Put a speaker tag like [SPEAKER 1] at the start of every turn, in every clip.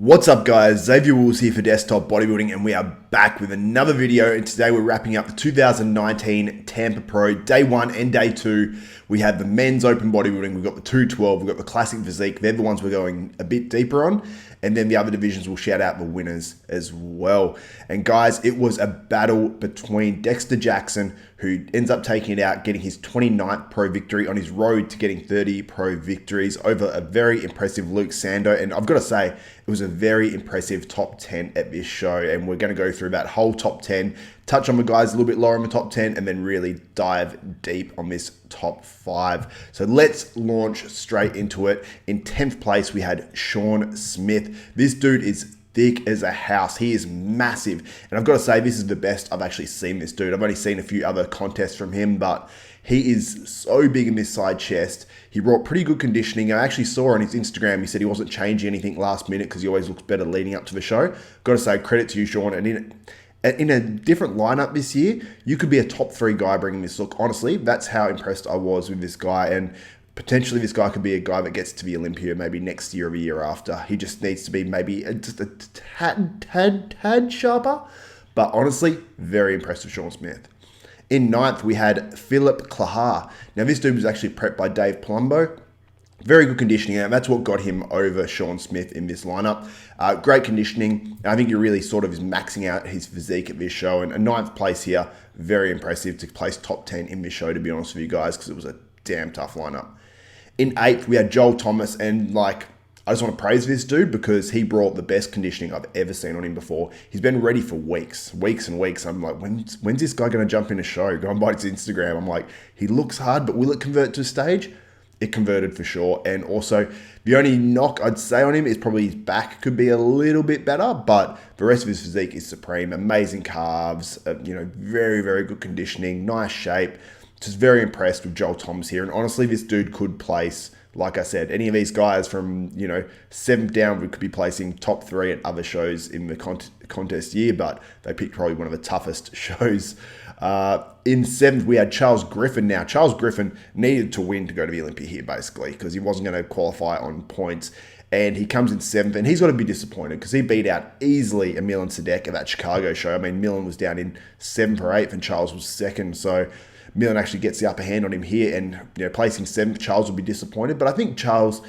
[SPEAKER 1] What's up guys, Xavier Wills here for Desktop Bodybuilding and we are back with another video, and today we're wrapping up the 2019 Tampa Pro Day 1 and Day 2. We have the men's open bodybuilding, we've got the 212, we've got the Classic Physique, they're the ones we're going a bit deeper on, and then the other divisions will shout out the winners as well. And guys, it was a battle between Dexter Jackson, who ends up taking it out, getting his 29th pro victory on his road to getting 30 pro victories over a very impressive Luke Sandoe. And I've got to say, it was a very impressive top 10 at this show, and we're going to go through that whole top 10, touch on the guys a little bit lower in the top 10, and then really dive deep on this top 5. So let's launch straight into it. In 10th place, we had Sean Smith. This dude is thick as a house. He is massive. And I've got to say, this is the best I've actually seen this dude. I've only seen a few other contests from him, but he is so big in this side chest. He brought pretty good conditioning. I actually saw on his Instagram, he said he wasn't changing anything last minute because he always looks better leading up to the show. Got to say, credit to you, Sean. And in a different lineup this year, you could be a top 3 guy bringing this look. Honestly, that's how impressed I was with this guy. And potentially this guy could be a guy that gets to the Olympia maybe next year or the year after. He just needs to be maybe just a tad sharper. But honestly, very impressed with Sean Smith. In 9th, we had Philip Clahar. Now, this dude was actually prepped by Dave Palumbo. Very good conditioning, and that's what got him over Sean Smith in this lineup. Great conditioning. I think he really sort of is maxing out his physique at this show. And a 9th place here, very impressive to place top 10 in this show, to be honest with you guys, because it was a damn tough lineup. In 8th, we had Joel Thomas, and I just want to praise this dude because he brought the best conditioning I've ever seen on him before. He's been ready for weeks and weeks. I'm like, when's this guy going to jump in a show? Going by his Instagram, I'm like, he looks hard, but will it convert to stage? It converted for sure. And also, the only knock I'd say on him is probably his back could be a little bit better, but the rest of his physique is supreme. Amazing calves, very, very good conditioning, nice shape. Just very impressed with Joel Thomas here. And honestly, this dude could place, like I said, any of these guys from, 7th down, we could be placing top 3 at other shows in the contest year, but they picked probably one of the toughest shows. In 7th, we had Charles Griffin. Now, Charles Griffin needed to win to go to the Olympia here, basically, because he wasn't going to qualify on points. And he comes in 7th, and he's got to be disappointed because he beat out easily a Milan Sadek at that Chicago show. I mean, Milan was down in 7th or 8th, and Charles was 2nd, so Milan actually gets the upper hand on him here, and placing 7th, Charles will be disappointed. But I think Charles,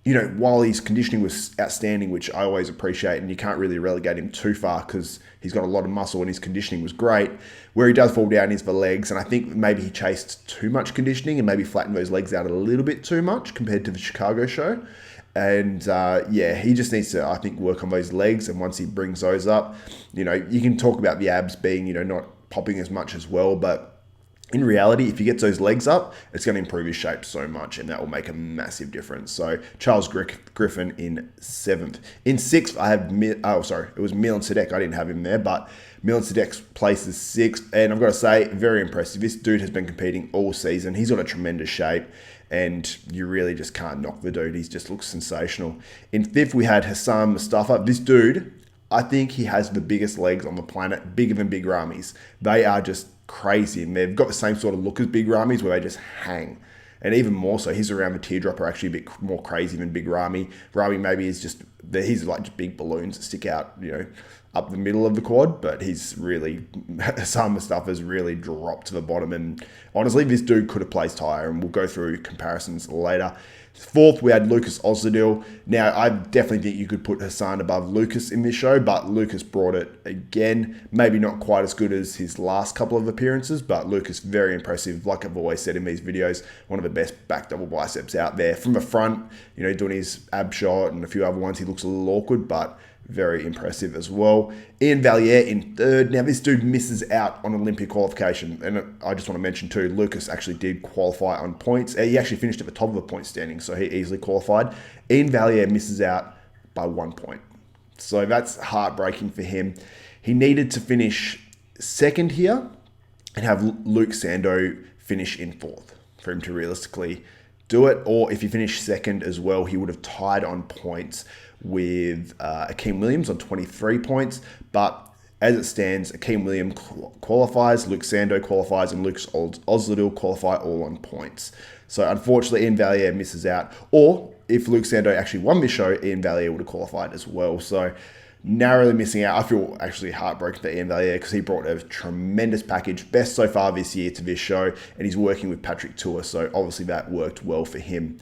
[SPEAKER 1] while his conditioning was outstanding, which I always appreciate, and you can't really relegate him too far because he's got a lot of muscle and his conditioning was great, where he does fall down is the legs, and I think maybe he chased too much conditioning and maybe flattened those legs out a little bit too much compared to the Chicago show. And he just needs to, I think, work on those legs, and once he brings those up, you can talk about the abs being, not popping as much as well, but in reality, if he gets those legs up, it's going to improve his shape so much, and that will make a massive difference. So Charles Griffin in 7th. In 6th, I have, it was Milan Sadek. I didn't have him there, but Milan Sadek's place is 6th, and I've got to say, very impressive. This dude has been competing all season. He's got a tremendous shape, and you really just can't knock the dude. He just looks sensational. In 5th, we had Hassan Mustafa. This dude, I think he has the biggest legs on the planet, bigger than Big Rami's. They are just crazy, and they've got the same sort of look as Big Rami's where they just hang. And even more so, his around the teardrop are actually a bit more crazy than Big Rami. Rami maybe is just, he's like just big balloons that stick out, up the middle of the quad, but he's really, some stuff has really dropped to the bottom. And honestly, this dude could have placed higher, and we'll go through comparisons later. 4th, we had Lucas Ozdil. Now, I definitely think you could put Hassan above Lucas in this show, but Lucas brought it again. Maybe not quite as good as his last couple of appearances, but Lucas, very impressive. Like I've always said in these videos, one of the best back double biceps out there. From the front, doing his ab shot and a few other ones, he looks a little awkward, but very impressive as well. Ian Valier in 3rd. Now, this dude misses out on Olympia qualification. And I just want to mention too, Lucas actually did qualify on points. He actually finished at the top of the point standing, so he easily qualified. Ian Valier misses out by 1 point. So that's heartbreaking for him. He needed to finish 2nd here and have Luke Sandoe finish in 4th for him to realistically do it. Or if he finished 2nd as well, he would have tied on points with Akeem Williams on 23 points. But as it stands, Akeem Williams qualifies, Luke Sandoe qualifies, and Lucas Ozdil qualify all on points. So unfortunately, Ian Valier misses out. Or if Luke Sandoe actually won this show, Ian Valier would have qualified as well. So narrowly missing out. I feel actually heartbroken for Ian Valier because he brought a tremendous package, best so far this year to this show, and he's working with Patrick Tour, so obviously that worked well for him.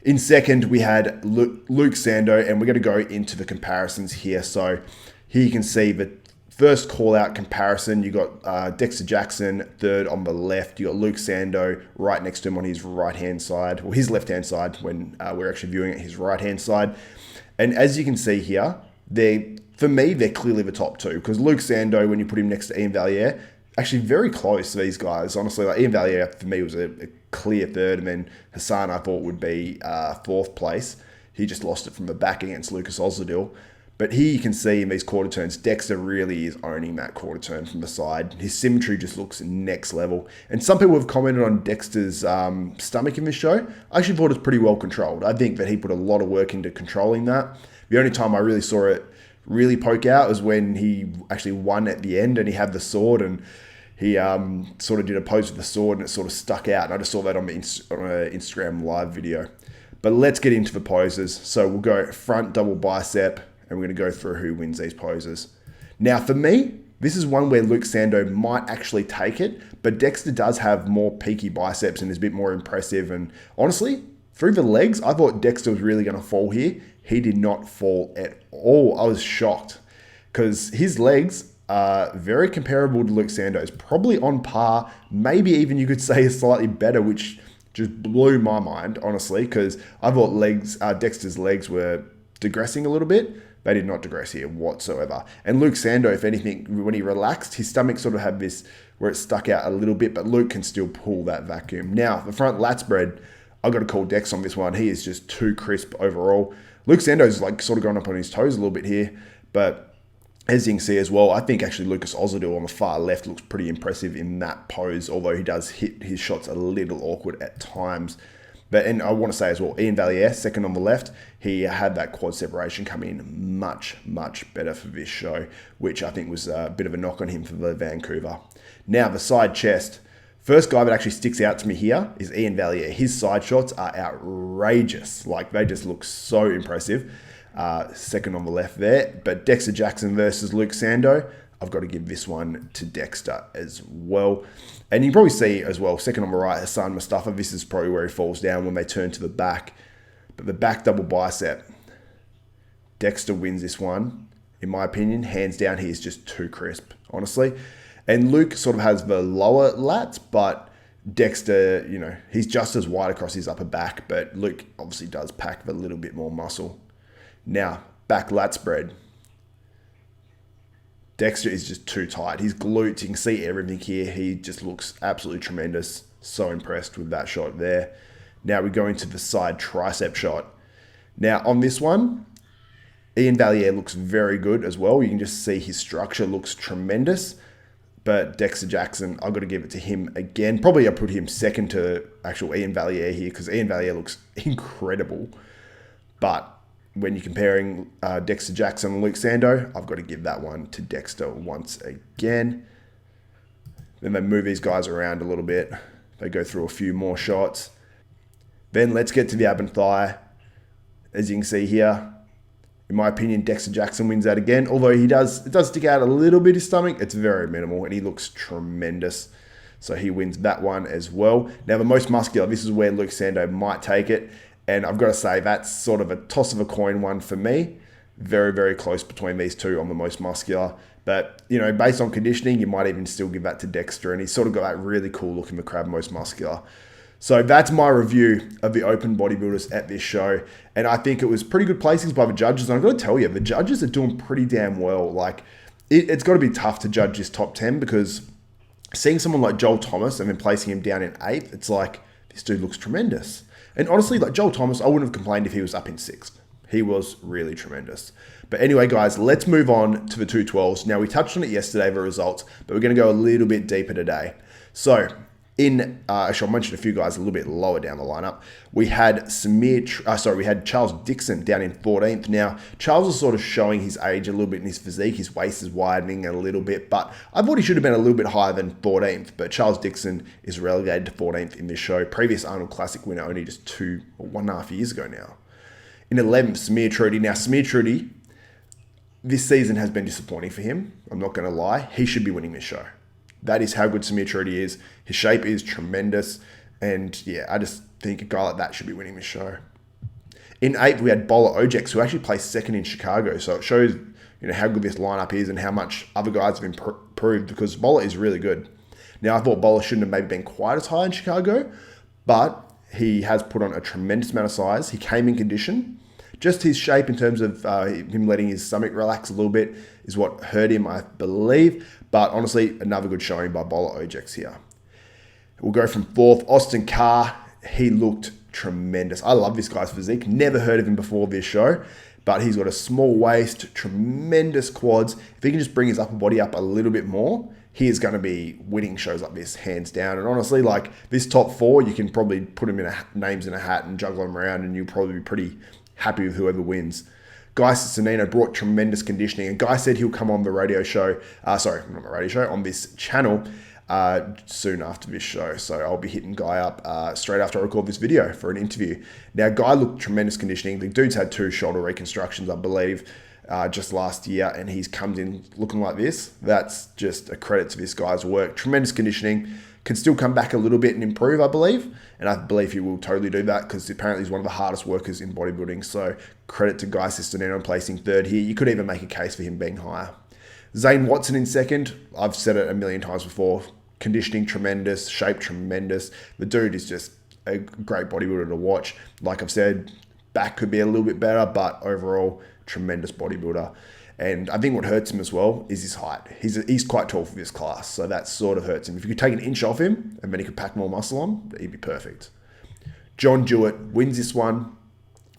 [SPEAKER 1] In second, we had Luke Sandoe, and we're going to go into the comparisons here. So here you can see the first call-out comparison. You got Dexter Jackson third on the left. You got Luke Sandoe right next to him on his right-hand side, or his left-hand side when we're actually viewing it, his right-hand side. And as you can see here, for me, they're clearly the top two, because Luke Sandoe, when you put him next to Ian Valier, actually very close to these guys. Honestly, like Ian Valier for me was a clear third, and then Hassan I thought would be fourth place. He just lost it from the back against Lucas Ozdil. But here you can see in these quarter turns, Dexter really is owning that quarter turn from the side. His symmetry just looks next level. And some people have commented on Dexter's stomach in this show. I actually thought it was pretty well controlled. I think that he put a lot of work into controlling that. The only time I really saw it really poke out was when he actually won at the end and he had the sword and he sort of did a pose with the sword and it sort of stuck out. And I just saw that on an Instagram live video. But let's get into the poses. So we'll go front double bicep and we're going to go through who wins these poses. Now for me, this is one where Luke Sandoe might actually take it, but Dexter does have more peaky biceps and is a bit more impressive. And honestly, through the legs, I thought Dexter was really going to fall here. He did not fall at all. I was shocked because his legs are very comparable to Luke Sandoe's, probably on par, maybe even you could say is slightly better, which just blew my mind, honestly, because I thought Dexter's legs were digressing a little bit. They did not digress here whatsoever. And Luke Sandoe, if anything, when he relaxed, his stomach sort of had this where it stuck out a little bit, but Luke can still pull that vacuum. Now, the front lat spread, I've got to call Dex on this one. He is just too crisp overall. Luke Sandoe's like sort of going up on his toes a little bit here, but as you can see as well, I think actually Lucas Ozdil on the far left looks pretty impressive in that pose, although he does hit his shots a little awkward at times. And I want to say as well, Ian Valier, second on the left, he had that quad separation come in much, much better for this show, which I think was a bit of a knock on him for the Vancouver. Now, the side chest. First guy that actually sticks out to me here is Ian Valier. His side shots are outrageous. Like, they just look so impressive. Second on the left there. But Dexter Jackson versus Luke Sandoe, I've got to give this one to Dexter as well. And you can probably see as well, second on the right, Hassan Mustafa. This is probably where he falls down when they turn to the back. But the back double bicep, Dexter wins this one. In my opinion, hands down, he is just too crisp, honestly. And Luke sort of has the lower lats, but Dexter, he's just as wide across his upper back, but Luke obviously does pack with a little bit more muscle. Now, back lat spread. Dexter is just too tight. His glutes, you can see everything here. He just looks absolutely tremendous. So impressed with that shot there. Now we go into the side tricep shot. Now on this one, Ian Valier looks very good as well. You can just see his structure looks tremendous. But Dexter Jackson, I've got to give it to him again. Probably I'll put him second to actual Ian Valier here because Ian Valier looks incredible. But when you're comparing Dexter Jackson and Luke Sandoe, I've got to give that one to Dexter once again. Then they move these guys around a little bit. They go through a few more shots. Then let's get to the ab and thigh. As you can see here, in my opinion, Dexter Jackson wins that again. Although it does stick out a little bit his stomach. It's very minimal and he looks tremendous. So he wins that one as well. Now the most muscular, this is where Luke Sandoe might take it. And I've got to say, that's sort of a toss of a coin one for me. Very, very close between these two on the most muscular. But, based on conditioning, you might even still give that to Dexter. And he's sort of got that really cool look in the crab most muscular. So that's my review of the open bodybuilders at this show. And I think it was pretty good placings by the judges. And I've got to tell you, the judges are doing pretty damn well. Like, it's got to be tough to judge this top 10 because seeing someone like Joel Thomas and then placing him down in 8th, it's like, this dude looks tremendous. And honestly, like Joel Thomas, I wouldn't have complained if he was up in 6th. He was really tremendous. But anyway, guys, let's move on to the 212s. Now, we touched on it yesterday, the results, but we're going to go a little bit deeper today. So, Actually, I mentioned a few guys a little bit lower down the lineup. We had we had Charles Dixon down in 14th. Now, Charles is sort of showing his age a little bit in his physique. His waist is widening a little bit, but I thought he should have been a little bit higher than 14th. But Charles Dixon is relegated to 14th in this show. Previous Arnold Classic winner only just 1.5 years ago now. In 11th, Samir Trudy. Now, Samir Trudy, this season has been disappointing for him. I'm not going to lie. He should be winning this show. That is how good Samir Trudy is. His shape is tremendous. And yeah, I just think a guy like that should be winning this show. In 8th, we had Bola Ojex, who actually placed 2nd in Chicago. So it shows how good this lineup is and how much other guys have improved, because Bola is really good. Now, I thought Bola shouldn't have maybe been quite as high in Chicago, but he has put on a tremendous amount of size. He came in condition. Just his shape in terms of him letting his stomach relax a little bit is what hurt him, I believe. But honestly, another good showing by Bola Ojex here. We'll go from 4th. Austin Carr. He looked tremendous. I love this guy's physique. Never heard of him before this show. But he's got a small waist, tremendous quads. If he can just bring his upper body up a little bit more, he is going to be winning shows like this, hands down. And honestly, like this top 4, you can probably put him in names in a hat and juggle them around, and you'll probably be pretty happy with whoever wins. Guy Cisternino brought tremendous conditioning. And Guy said he'll come on the radio show, on this channel soon after this show. So I'll be hitting Guy up straight after I record this video for an interview. Now, Guy looked tremendous conditioning. The dude's had 2 shoulder reconstructions, I believe, just last year, and he's come in looking like this. That's just a credit to this guy's work. Tremendous conditioning. Can still come back a little bit and improve, I believe. And I believe he will totally do that, because apparently he's one of the hardest workers in bodybuilding. So credit to Guy Cisternino placing 3rd here. You could even make a case for him being higher. Zane Watson in 2nd. I've said it a million times before. Conditioning tremendous, shape tremendous. The dude is just a great bodybuilder to watch. Like I've said, back could be a little bit better, but overall, tremendous bodybuilder. And I think what hurts him as well is his height. He's quite tall for this class, so that sort of hurts him. If you could take an inch off him and then he could pack more muscle on, he'd be perfect. John Jewett wins this one.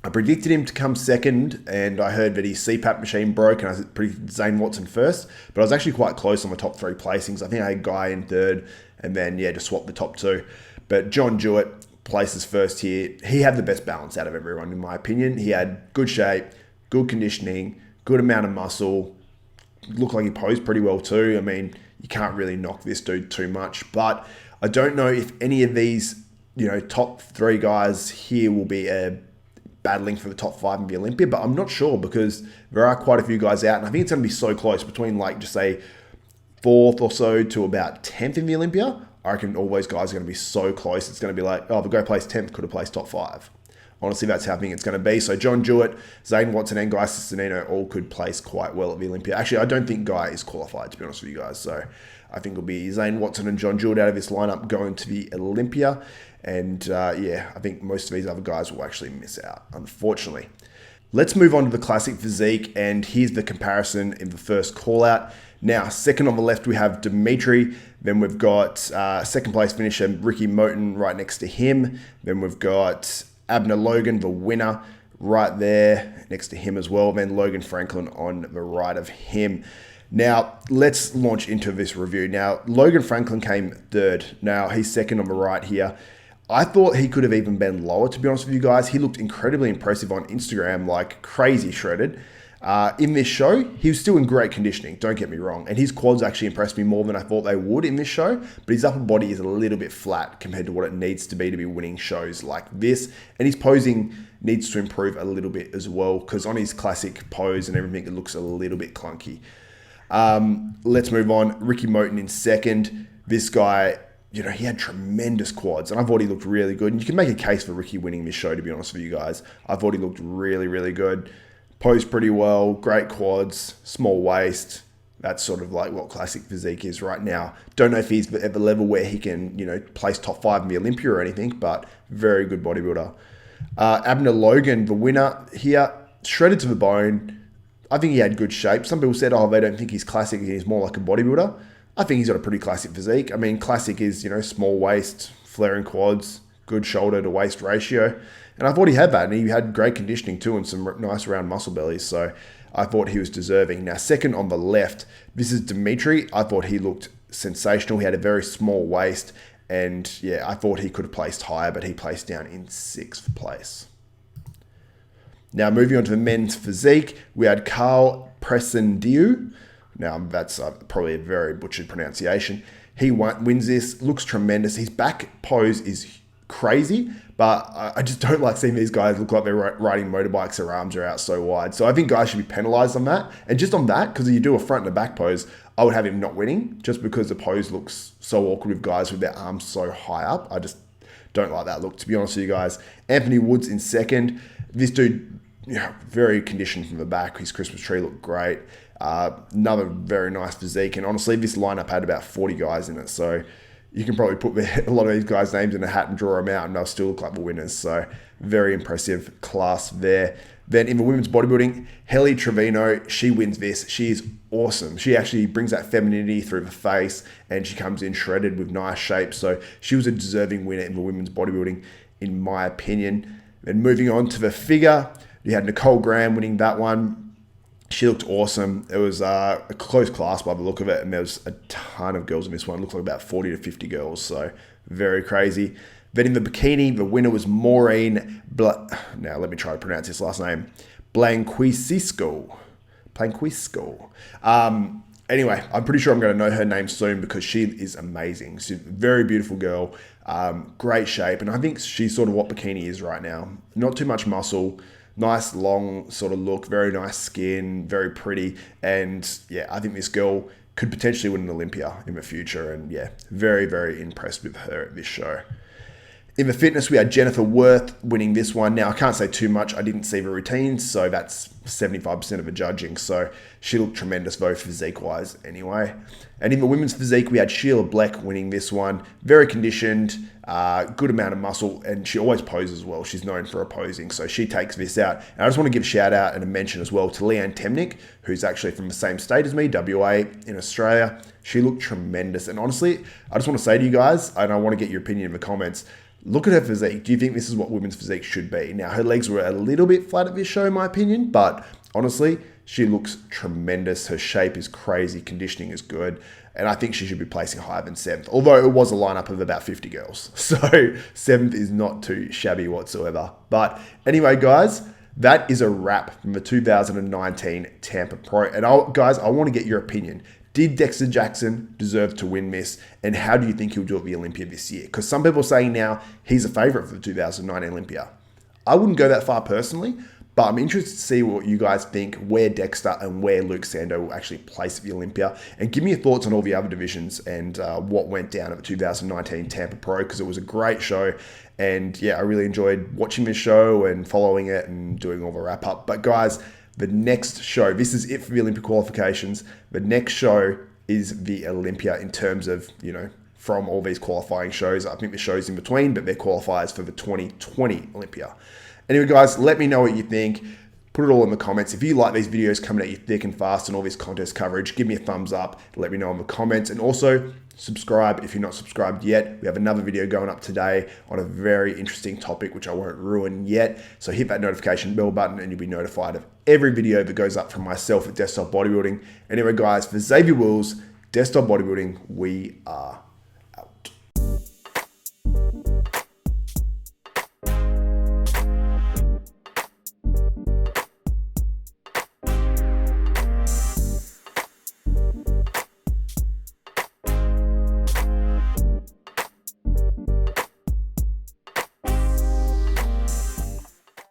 [SPEAKER 1] I predicted him to come 2nd, and I heard that his CPAP machine broke, and I predicted Zane Watson 1st, but I was actually quite close on the top 3 placings. I think I had Guy in 3rd, and then, just swapped the top 2. But John Jewett places 1st here. He had the best balance out of everyone, in my opinion. He had good shape, good conditioning, good amount of muscle, looked like he posed pretty well too. I mean, you can't really knock this dude too much, but I don't know if any of these, top 3 guys here will be battling for the top 5 in the Olympia, but I'm not sure, because there are quite a few guys out, and I think it's going to be so close between just say 4th or so to about 10th in the Olympia. I reckon all those guys are going to be so close. It's going to be like, the guy placed 10th could have placed top 5. Honestly, that's how I think it's going to be. So John Jewett, Zane Watson, and Guy Cisternino all could place quite well at the Olympia. Actually, I don't think Guy is qualified, to be honest with you guys. So I think it'll be Zane Watson and John Jewett out of this lineup going to the Olympia. And I think most of these other guys will actually miss out, unfortunately. Let's move on to the Classic Physique, and here's the comparison in the first call out. Now, 2nd on the left, we have Dimitri. Then we've got 2nd place finisher Ricky Moten right next to him. Then we've got Abner Logan, the winner, right there next to him as well. Then Logan Franklin on the right of him. Now, let's launch into this review. Now, Logan Franklin came 3rd. Now, he's 2nd on the right here. I thought he could have even been lower, to be honest with you guys. He looked incredibly impressive on Instagram, like crazy shredded. In this show, he was still in great conditioning, don't get me wrong. And his quads actually impressed me more than I thought they would in this show. But his upper body is a little bit flat compared to what it needs to be winning shows like this. And his posing needs to improve a little bit as well, because on his classic pose and everything, it looks a little bit clunky. Let's move on. Ricky Moten in 2nd. This guy, he had tremendous quads, and I thought he looked really good. And you can make a case for Ricky winning this show, to be honest with you guys. I thought he looked really, really good. Posed pretty well, great quads, small waist. That's sort of like what Classic Physique is right now. Don't know if he's at the level where he can, place top 5 in the Olympia or anything, but very good bodybuilder. Abner Logan, the winner here, shredded to the bone. I think he had good shape. Some people said, they don't think he's classic, he's more like a bodybuilder. I think he's got a pretty classic physique. I mean, classic is, small waist, flaring quads, good shoulder to waist ratio. And I thought he had that, and he had great conditioning too, and some nice round muscle bellies. So I thought he was deserving. Now, 2nd on the left, this is Dimitri. I thought he looked sensational. He had a very small waist, And yeah, I thought he could have placed higher, but he placed down in 6th place. Now, moving on to the men's physique, we had Carl Pressendiu. Now, that's probably a very butchered pronunciation. He wins this, looks tremendous. His back pose is crazy, but I just don't like seeing these guys look like they're riding motorbikes. Their arms are out so wide. So I think guys should be penalized on that. And just on that, because you do a front and a back pose, I would have him not winning just because the pose looks so awkward with guys with their arms so high up. I just don't like that look, to be honest with you guys. Anthony Woods in second. This dude, very conditioned from the back. His Christmas tree looked great. Another very nice physique. And honestly, this lineup had about 40 guys in it. So you can probably put a lot of these guys' names in a hat and draw them out, and they'll still look like the winners. So very impressive class there. Then in the women's bodybuilding, Helly Trevino, she wins this. She is awesome. She actually brings that femininity through the face, and she comes in shredded with nice shape. So she was a deserving winner in the women's bodybuilding, in my opinion. Then moving on to the figure, you had Nicole Graham winning that one. She looked awesome. It was a close class by the look of it, and there was a ton of girls in this one. It looked like about 40 to 50 girls, so very crazy. Then in the bikini, the winner was Maureen now let me try to pronounce this last name. Blanquisco. Anyway, I'm pretty sure I'm going to know her name soon because she is amazing. She's a very beautiful girl, great shape, and I think she's sort of what bikini is right now. Not too much muscle, nice long sort of look, very nice skin, very pretty, and yeah, I think this girl could potentially win an Olympia in the future, and yeah, very, very impressed with her at this show. In the fitness, we had Jennifer Worth winning this one. Now, I can't say too much. I didn't see the routines, so that's 75% of the judging. So she looked tremendous, though, physique-wise anyway. And in the women's physique, we had Sheila Bleck winning this one. Very conditioned, good amount of muscle, and she always poses well. She's known for her posing, so she takes this out. And I just want to give a shout-out and a mention as well to Leanne Temnick, who's actually from the same state as me, WA, in Australia. She looked tremendous. And honestly, I just want to say to you guys, and I want to get your opinion in the comments, look at her physique. Do you think this is what women's physique should be? Now, her legs were a little bit flat at this show, in my opinion, but honestly, she looks tremendous. Her shape is crazy. Conditioning is good. And I think she should be placing higher than 7th, although it was a lineup of about 50 girls. So 7th is not too shabby whatsoever. But anyway, guys, that is a wrap from the 2019 Tampa Pro. And guys, I want to get your opinion. Did Dexter Jackson deserve to win this? And how do you think he'll do at the Olympia this year? Because some people are saying now he's a favorite for the 2019 Olympia. I wouldn't go that far personally, but I'm interested to see what you guys think, where Dexter and where Luke Sandoe will actually place at the Olympia. And give me your thoughts on all the other divisions and what went down at the 2019 Tampa Pro, because it was a great show. And yeah, I really enjoyed watching this show and following it and doing all the wrap up. But guys, the next show, this is it for the Olympic qualifications. The next show is the Olympia in terms of, from all these qualifying shows. I think the show's in between, but they're qualifiers for the 2020 Olympia. Anyway, guys, let me know what you think. Put it all in the comments. If you like these videos coming at you thick and fast and all this contest coverage, give me a thumbs up. Let me know in the comments. And also, subscribe if you're not subscribed yet. We have another video going up today on a very interesting topic, which I won't ruin yet. So hit that notification bell button and you'll be notified of every video that goes up from myself at Desktop Bodybuilding. Anyway, guys, for Xavier Wills, Desktop Bodybuilding, we are